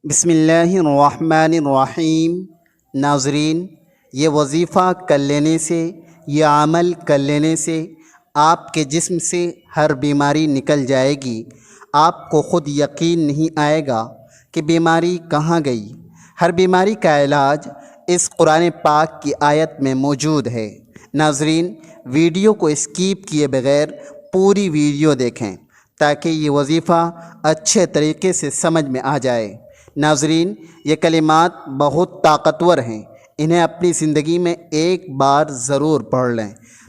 بسم اللہ الرحمن الرحیم۔ ناظرین، یہ وظیفہ کر لینے سے، یہ عمل کر لینے سے آپ کے جسم سے ہر بیماری نکل جائے گی۔ آپ کو خود یقین نہیں آئے گا کہ بیماری کہاں گئی۔ ہر بیماری کا علاج اس قرآن پاک کی آیت میں موجود ہے۔ ناظرین، ویڈیو کو اسکیپ کیے بغیر پوری ویڈیو دیکھیں تاکہ یہ وظیفہ اچھے طریقے سے سمجھ میں آ جائے۔ ناظرین، یہ کلمات بہت طاقتور ہیں، انہیں اپنی زندگی میں ایک بار ضرور پڑھ لیں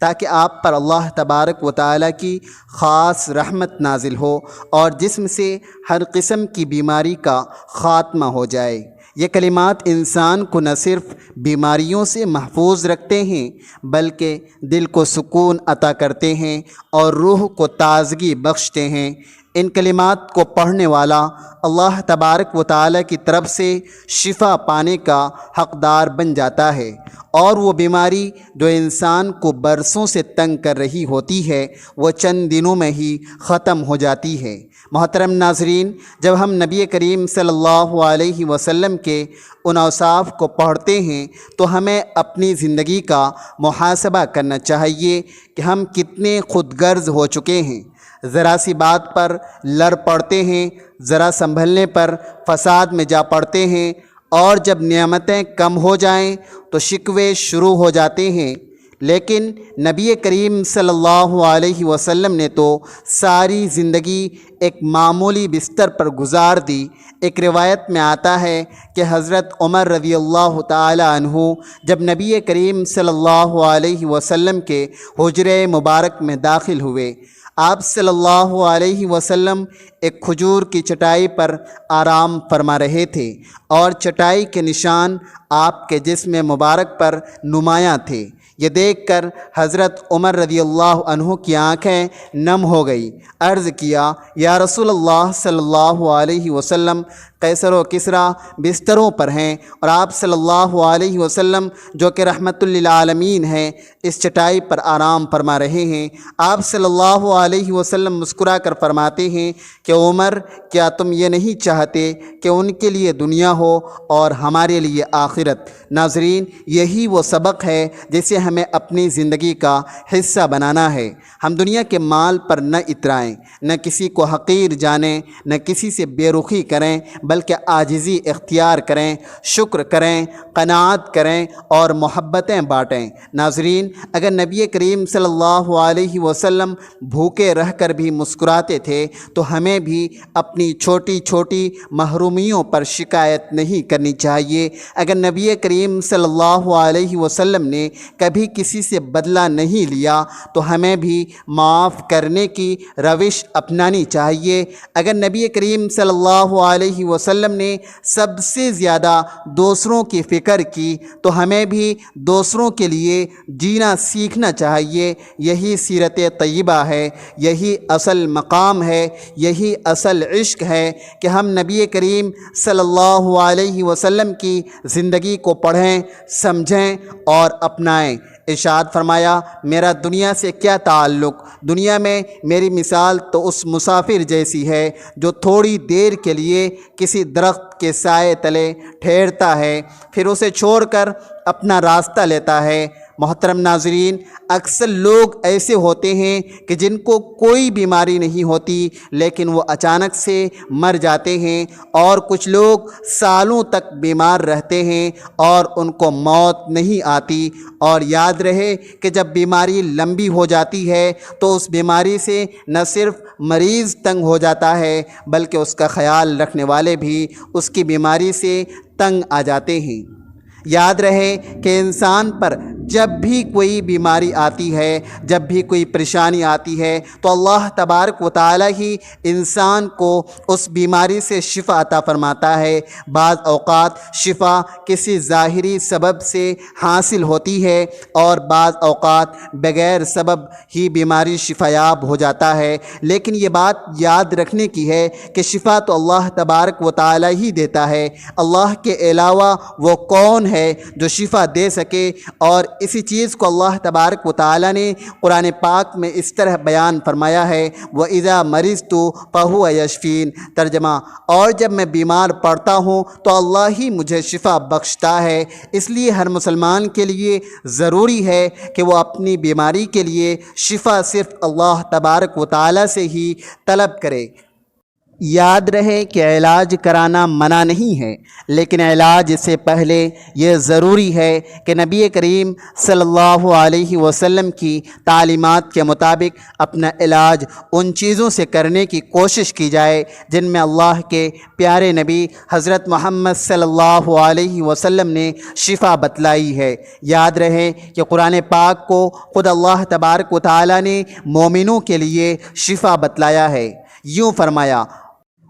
تاکہ آپ پر اللہ تبارک و تعالیٰ کی خاص رحمت نازل ہو اور جسم سے ہر قسم کی بیماری کا خاتمہ ہو جائے۔ یہ کلمات انسان کو نہ صرف بیماریوں سے محفوظ رکھتے ہیں بلکہ دل کو سکون عطا کرتے ہیں اور روح کو تازگی بخشتے ہیں۔ ان کلمات کو پڑھنے والا اللہ تبارک و تعالیٰ کی طرف سے شفا پانے کا حقدار بن جاتا ہے، اور وہ بیماری جو انسان کو برسوں سے تنگ کر رہی ہوتی ہے وہ چند دنوں میں ہی ختم ہو جاتی ہے۔ محترم ناظرین، جب ہم نبی کریم صلی اللہ علیہ وسلم کے ان اوصاف کو پڑھتے ہیں تو ہمیں اپنی زندگی کا محاسبہ کرنا چاہیے کہ ہم کتنے خود غرض ہو چکے ہیں۔ ذرا سی بات پر لڑ پڑتے ہیں، ذرا سنبھلنے پر فساد میں جا پڑتے ہیں، اور جب نعمتیں کم ہو جائیں تو شکوے شروع ہو جاتے ہیں۔ لیکن نبی کریم صلی اللہ علیہ وسلم نے تو ساری زندگی ایک معمولی بستر پر گزار دی۔ ایک روایت میں آتا ہے کہ حضرت عمر رضی اللہ تعالی عنہ جب نبی کریم صلی اللہ علیہ وسلم کے حجرے مبارک میں داخل ہوئے، آپ صلی اللہ علیہ وسلم ایک کھجور کی چٹائی پر آرام فرما رہے تھے، اور چٹائی کے نشان آپ کے جسم مبارک پر نمایاں تھے۔ یہ دیکھ کر حضرت عمر رضی اللہ عنہ کی آنکھیں نم ہو گئی۔ عرض کیا، یا رسول اللہ صلی اللہ علیہ وسلم، قیصر و کسریٰ بستروں پر ہیں اور آپ صلی اللہ علیہ وسلم جو کہ رحمت للعالمین ہیں اس چٹائی پر آرام فرما رہے ہیں۔ آپ صلی اللہ علیہ وسلم مسکرا کر فرماتے ہیں کہ عمر، کیا تم یہ نہیں چاہتے کہ ان کے لیے دنیا ہو اور ہمارے لیے آخرت؟ ناظرین، یہی وہ سبق ہے جسے ہمیں اپنی زندگی کا حصہ بنانا ہے۔ ہم دنیا کے مال پر نہ اترائیں، نہ کسی کو حقیر جانیں، نہ کسی سے بے رخی کریں، بلکہ عاجزی اختیار کریں، شکر کریں، قناعت کریں اور محبتیں بانٹیں۔ ناظرین، اگر نبی کریم صلی اللہ علیہ وسلم بھوکے رہ کر بھی مسکراتے تھے تو ہمیں بھی اپنی چھوٹی چھوٹی محرومیوں پر شکایت نہیں کرنی چاہیے۔ اگر نبی کریم صلی اللہ علیہ وسلم نے کبھی کسی سے بدلہ نہیں لیا تو ہمیں بھی معاف کرنے کی روش اپنانی چاہیے۔ اگر نبی کریم صلی اللہ علیہ وسلم نے سب سے زیادہ دوسروں کی فکر کی تو ہمیں بھی دوسروں کے لیے جینا سیکھنا چاہیے۔ یہی سیرت طیبہ ہے، یہی اصل مقام ہے، یہی اصل عشق ہے کہ ہم نبی کریم صلی اللہ علیہ وسلم کی زندگی کو پڑھیں، سمجھیں اور اپنائیں۔ ارشاد فرمایا، میرا دنیا سے کیا تعلق؟ دنیا میں میری مثال تو اس مسافر جیسی ہے جو تھوڑی دیر کے لیے کسی درخت کے سائے تلے ٹھہرتا ہے، پھر اسے چھوڑ کر اپنا راستہ لیتا ہے۔ محترم ناظرین، اکثر لوگ ایسے ہوتے ہیں کہ جن کو کوئی بیماری نہیں ہوتی لیکن وہ اچانک سے مر جاتے ہیں، اور کچھ لوگ سالوں تک بیمار رہتے ہیں اور ان کو موت نہیں آتی۔ اور یاد رہے کہ جب بیماری لمبی ہو جاتی ہے تو اس بیماری سے نہ صرف مریض تنگ ہو جاتا ہے بلکہ اس کا خیال رکھنے والے بھی اس کی بیماری سے تنگ آ جاتے ہیں۔ یاد رہے کہ انسان پر جب بھی کوئی بیماری آتی ہے، جب بھی کوئی پریشانی آتی ہے تو اللہ تبارک و تعالیٰ ہی انسان کو اس بیماری سے شفا عطا فرماتا ہے۔ بعض اوقات شفا کسی ظاہری سبب سے حاصل ہوتی ہے اور بعض اوقات بغیر سبب ہی بیماری شفا یاب ہو جاتا ہے، لیکن یہ بات یاد رکھنے کی ہے کہ شفا تو اللہ تبارک و تعالیٰ ہی دیتا ہے۔ اللہ کے علاوہ وہ کون ہے ہے جو شفا دے سکے، اور اسی چیز کو اللہ تبارک و تعالیٰ نے قرآن پاک میں اس طرح بیان فرمایا ہے، وَإِذَا مَرِضْتُ فَهُوَ يَشْفِينِ۔ ترجمہ، اور جب میں بیمار پڑتا ہوں تو اللہ ہی مجھے شفا بخشتا ہے۔ اس لیے ہر مسلمان کے لیے ضروری ہے کہ وہ اپنی بیماری کے لیے شفا صرف اللہ تبارک و تعالیٰ سے ہی طلب کرے۔ یاد رہے کہ علاج کرانا منع نہیں ہے، لیکن علاج سے پہلے یہ ضروری ہے کہ نبی کریم صلی اللہ علیہ وسلم کی تعلیمات کے مطابق اپنا علاج ان چیزوں سے کرنے کی کوشش کی جائے جن میں اللہ کے پیارے نبی حضرت محمد صلی اللہ علیہ وسلم نے شفا بتلائی ہے۔ یاد رہے کہ قرآن پاک کو خود اللہ تبارک و تعالیٰ نے مومنوں کے لیے شفا بتلایا ہے۔ یوں فرمایا،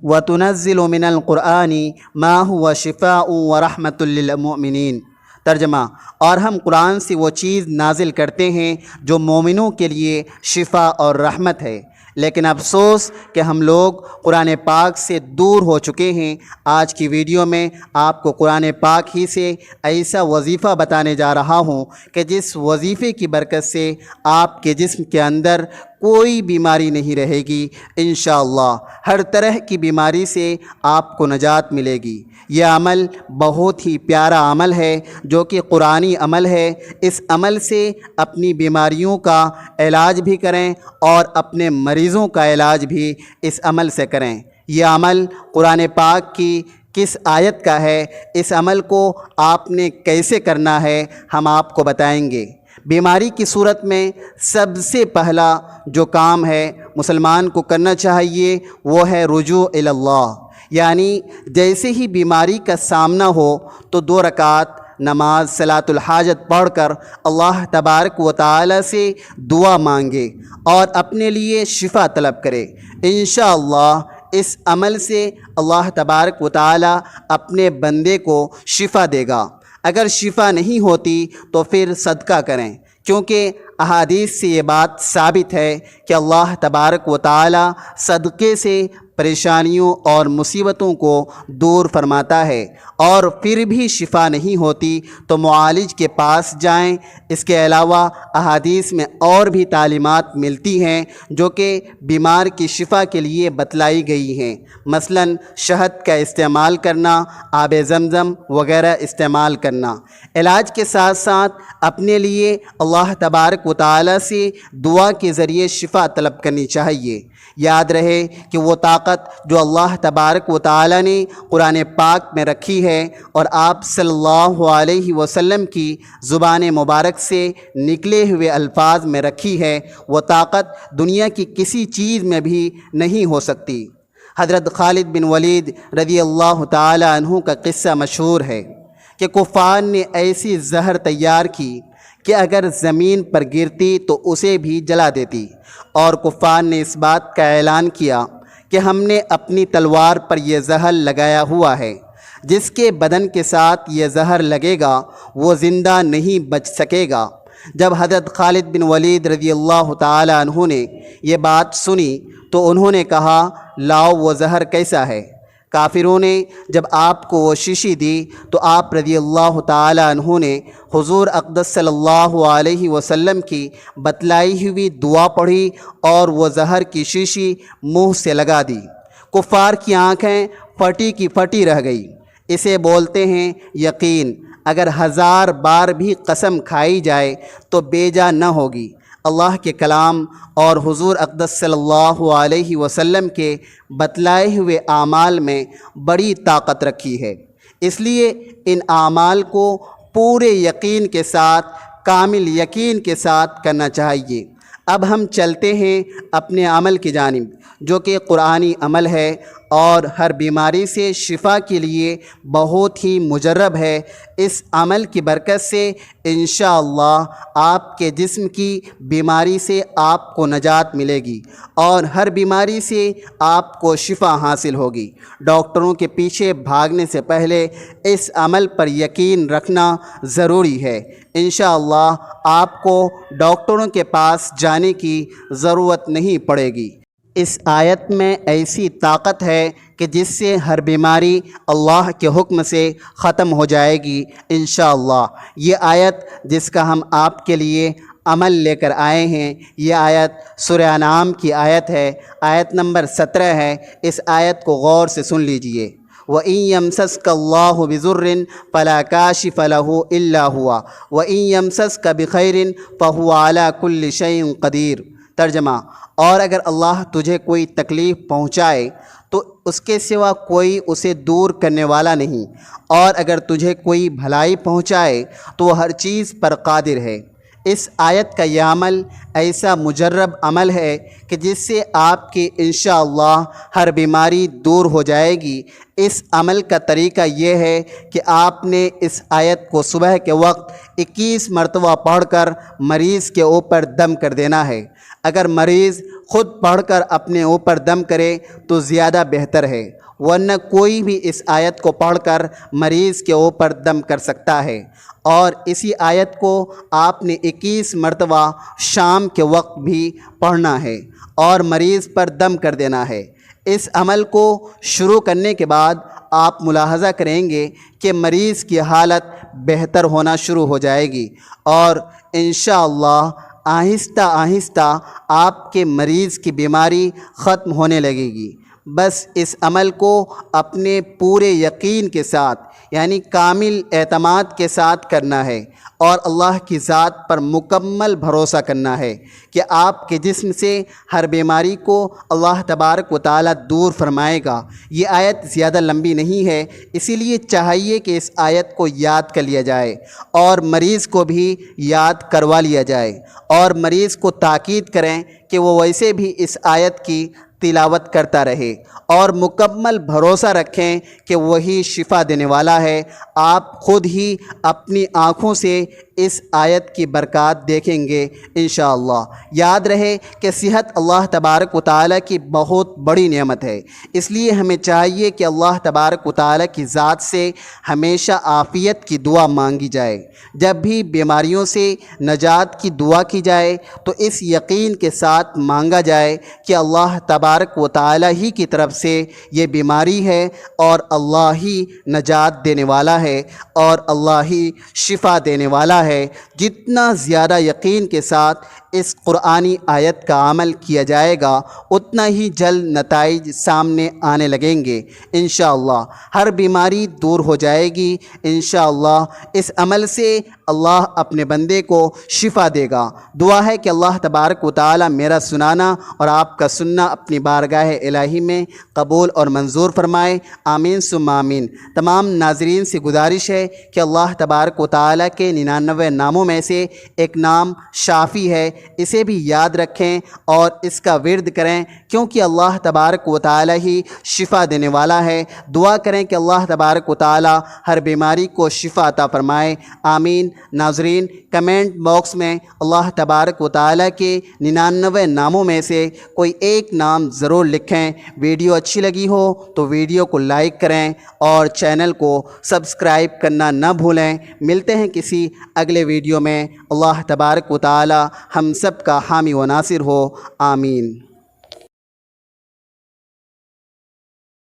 وَتُنَزِّلُ مِنَ الْقُرْآنِ مَا هُوَ شِفَاءٌ وَرَحْمَةٌ لِّلْمُؤْمِنِينَ۔ ترجمہ، اور ہم قرآن سے وہ چیز نازل کرتے ہیں جو مومنوں کے لیے شفا اور رحمت ہے، لیکن افسوس کہ ہم لوگ قرآن پاک سے دور ہو چکے ہیں۔ آج کی ویڈیو میں آپ کو قرآن پاک ہی سے ایسا وظیفہ بتانے جا رہا ہوں کہ جس وظیفے کی برکت سے آپ کے جسم کے اندر کوئی بیماری نہیں رہے گی، انشاءاللہ ہر طرح کی بیماری سے آپ کو نجات ملے گی۔ یہ عمل بہت ہی پیارا عمل ہے جو کہ قرآنی عمل ہے۔ اس عمل سے اپنی بیماریوں کا علاج بھی کریں اور اپنے مریضوں کا علاج بھی اس عمل سے کریں۔ یہ عمل قرآن پاک کی کس آیت کا ہے، اس عمل کو آپ نے کیسے کرنا ہے، ہم آپ کو بتائیں گے۔ بیماری کی صورت میں سب سے پہلا جو کام ہے مسلمان کو کرنا چاہیے وہ ہے رجوع الی اللہ، یعنی جیسے ہی بیماری کا سامنا ہو تو 2 رکعت نماز صلاۃ الحاجت پڑھ کر اللہ تبارک و تعالی سے دعا مانگے اور اپنے لیے شفا طلب کرے۔ انشاءاللہ اس عمل سے اللہ تبارک و تعالی اپنے بندے کو شفا دے گا۔ اگر شفا نہیں ہوتی تو پھر صدقہ کریں، کیونکہ احادیث سے یہ بات ثابت ہے کہ اللہ تبارک و تعالی صدقے سے پریشانیوں اور مصیبتوں کو دور فرماتا ہے۔ اور پھر بھی شفا نہیں ہوتی تو معالج کے پاس جائیں۔ اس کے علاوہ احادیث میں اور بھی تعلیمات ملتی ہیں جو کہ بیمار کی شفا کے لیے بتلائی گئی ہیں، مثلا شہد کا استعمال کرنا، آب زمزم وغیرہ استعمال کرنا۔ علاج کے ساتھ ساتھ اپنے لیے اللہ تبارک و تعالی سے دعا کے ذریعے شفا طلب کرنی چاہیے۔ یاد رہے کہ وہ طاقت جو اللہ تبارک و تعالی نے قرآن پاک میں رکھی ہے اور آپ صلی اللہ علیہ وسلم کی زبان مبارک سے نکلے ہوئے الفاظ میں رکھی ہے، وہ طاقت دنیا کی کسی چیز میں بھی نہیں ہو سکتی۔ حضرت خالد بن ولید رضی اللہ تعالی عنہ کا قصہ مشہور ہے کہ کفار نے ایسی زہر تیار کی کہ اگر زمین پر گرتی تو اسے بھی جلا دیتی، اور کفار نے اس بات کا اعلان کیا کہ ہم نے اپنی تلوار پر یہ زہر لگایا ہوا ہے، جس کے بدن کے ساتھ یہ زہر لگے گا وہ زندہ نہیں بچ سکے گا۔ جب حضرت خالد بن ولید رضی اللہ تعالی عنہ نے یہ بات سنی تو انہوں نے کہا، لاؤ وہ زہر کیسا ہے؟ کافروں نے جب آپ کو وہ شیشی دی تو آپ رضی اللہ تعالی عنہ نے حضور اقدس صلی اللہ علیہ وسلم کی بتلائی ہوئی دعا پڑھی اور وہ زہر کی شیشی منہ سے لگا دی۔ کفار کی آنکھیں پھٹی کی پھٹی رہ گئی۔ اسے بولتے ہیں یقین، اگر 1000 بار بھی قسم کھائی جائے تو بیجا نہ ہوگی۔ اللہ کے کلام اور حضور اقدس صلی اللہ علیہ وسلم کے بتلائے ہوئے اعمال میں بڑی طاقت رکھی ہے، اس لیے ان اعمال کو پورے یقین کے ساتھ، کامل یقین کے ساتھ کرنا چاہیے۔ اب ہم چلتے ہیں اپنے عمل کی جانب جو کہ قرآنی عمل ہے اور ہر بیماری سے شفا کے لیے بہت ہی مجرب ہے۔ اس عمل کی برکت سے انشاءاللہ آپ کے جسم کی بیماری سے آپ کو نجات ملے گی اور ہر بیماری سے آپ کو شفا حاصل ہوگی۔ ڈاکٹروں کے پیچھے بھاگنے سے پہلے اس عمل پر یقین رکھنا ضروری ہے۔ انشاءاللہ آپ کو ڈاکٹروں کے پاس جانے کی ضرورت نہیں پڑے گی۔ اس آیت میں ایسی طاقت ہے کہ جس سے ہر بیماری اللہ کے حکم سے ختم ہو جائے گی انشاءاللہ۔ یہ آیت جس کا ہم آپ کے لیے عمل لے کر آئے ہیں، یہ آیت سورہ انعام کی آیت ہے، آیت نمبر 17 ہے۔ اس آیت کو غور سے سن لیجئے۔ وَإِن يَمْسَسْكَ اللَّهُ بِضُرٍّ فَلَا كَاشِفَ لَهُ إِلَّا هُوَ وَإِن يَمْسَسْكَ بِخَيْرٍ فَهُوَ عَلَى كُلِّ شَيْءٍ قَدِيرٌ۔ ترجمہ، اور اگر اللہ تجھے کوئی تکلیف پہنچائے تو اس کے سوا کوئی اسے دور کرنے والا نہیں، اور اگر تجھے کوئی بھلائی پہنچائے تو وہ ہر چیز پر قادر ہے۔ اس آیت کا یہ عمل ایسا مجرب عمل ہے کہ جس سے آپ کی انشاءاللہ ہر بیماری دور ہو جائے گی۔ اس عمل کا طریقہ یہ ہے کہ آپ نے اس آیت کو صبح کے وقت 21 مرتبہ پڑھ کر مریض کے اوپر دم کر دینا ہے۔ اگر مریض خود پڑھ کر اپنے اوپر دم کرے تو زیادہ بہتر ہے، ورنہ کوئی بھی اس آیت کو پڑھ کر مریض کے اوپر دم کر سکتا ہے۔ اور اسی آیت کو آپ نے 21 مرتبہ شام کے وقت بھی پڑھنا ہے اور مریض پر دم کر دینا ہے۔ اس عمل کو شروع کرنے کے بعد آپ ملاحظہ کریں گے کہ مریض کی حالت بہتر ہونا شروع ہو جائے گی، اور انشاءاللہ آہستہ آہستہ آپ کے مریض کی بیماری ختم ہونے لگے گی۔ بس اس عمل کو اپنے پورے یقین کے ساتھ، یعنی کامل اعتماد کے ساتھ کرنا ہے، اور اللہ کی ذات پر مکمل بھروسہ کرنا ہے کہ آپ کے جسم سے ہر بیماری کو اللہ تبارک و تعالیٰ دور فرمائے گا۔ یہ آیت زیادہ لمبی نہیں ہے، اسی لیے چاہیے کہ اس آیت کو یاد کر لیا جائے اور مریض کو بھی یاد کروا لیا جائے، اور مریض کو تاکید کریں کہ وہ ویسے بھی اس آیت کی تلاوت کرتا رہے، اور مکمل بھروسہ رکھیں کہ وہی شفا دینے والا ہے۔ آپ خود ہی اپنی آنکھوں سے اس آیت کی برکات دیکھیں گے انشاءاللہ۔ یاد رہے کہ صحت اللہ تبارک و تعالیٰ کی بہت بڑی نعمت ہے، اس لیے ہمیں چاہیے کہ اللہ تبارک و تعالیٰ کی ذات سے ہمیشہ عافیت کی دعا مانگی جائے۔ جب بھی بیماریوں سے نجات کی دعا کی جائے تو اس یقین کے ساتھ مانگا جائے کہ اللہ تبارک و تعالیٰ ہی کی طرف سے یہ بیماری ہے، اور اللہ ہی نجات دینے والا ہے، اور اللہ ہی شفا دینے والا ہے۔ جتنا زیادہ یقین کے ساتھ اس قرآنی آیت کا عمل کیا جائے گا اتنا ہی جلد نتائج سامنے آنے لگیں گے انشاءاللہ۔ ہر بیماری دور ہو جائے گی انشاءاللہ۔ اس عمل سے اللہ اپنے بندے کو شفا دے گا۔ دعا ہے کہ اللہ تبارک و تعالی میرا سنانا اور آپ کا سننا اپنی بارگاہ الہی میں قبول اور منظور فرمائے، آمین ثم آمین۔ تمام ناظرین سے گزارش ہے کہ اللہ تبارک و تعالی کے 99 ناموں میں سے ایک نام شافی ہے، اسے بھی یاد رکھیں اور اس کا ورد کریں، کیونکہ اللہ تبارک و تعالی ہی شفا دینے والا ہے۔ دعا کریں کہ اللہ تبارک و تعالی ہر بیماری کو شفا عطا فرمائے، آمین۔ ناظرین، کمنٹ باکس میں اللہ تبارک و تعالی کے 99 ناموں میں سے کوئی ایک نام ضرور لکھیں۔ ویڈیو اچھی لگی ہو تو ویڈیو کو لائک کریں اور چینل کو سبسکرائب کرنا نہ بھولیں۔ ملتے ہیں کسی اگلے ویڈیو میں۔ اللہ تبارک و تعالی ہم سب کا حامی و ناصر ہو، آمین۔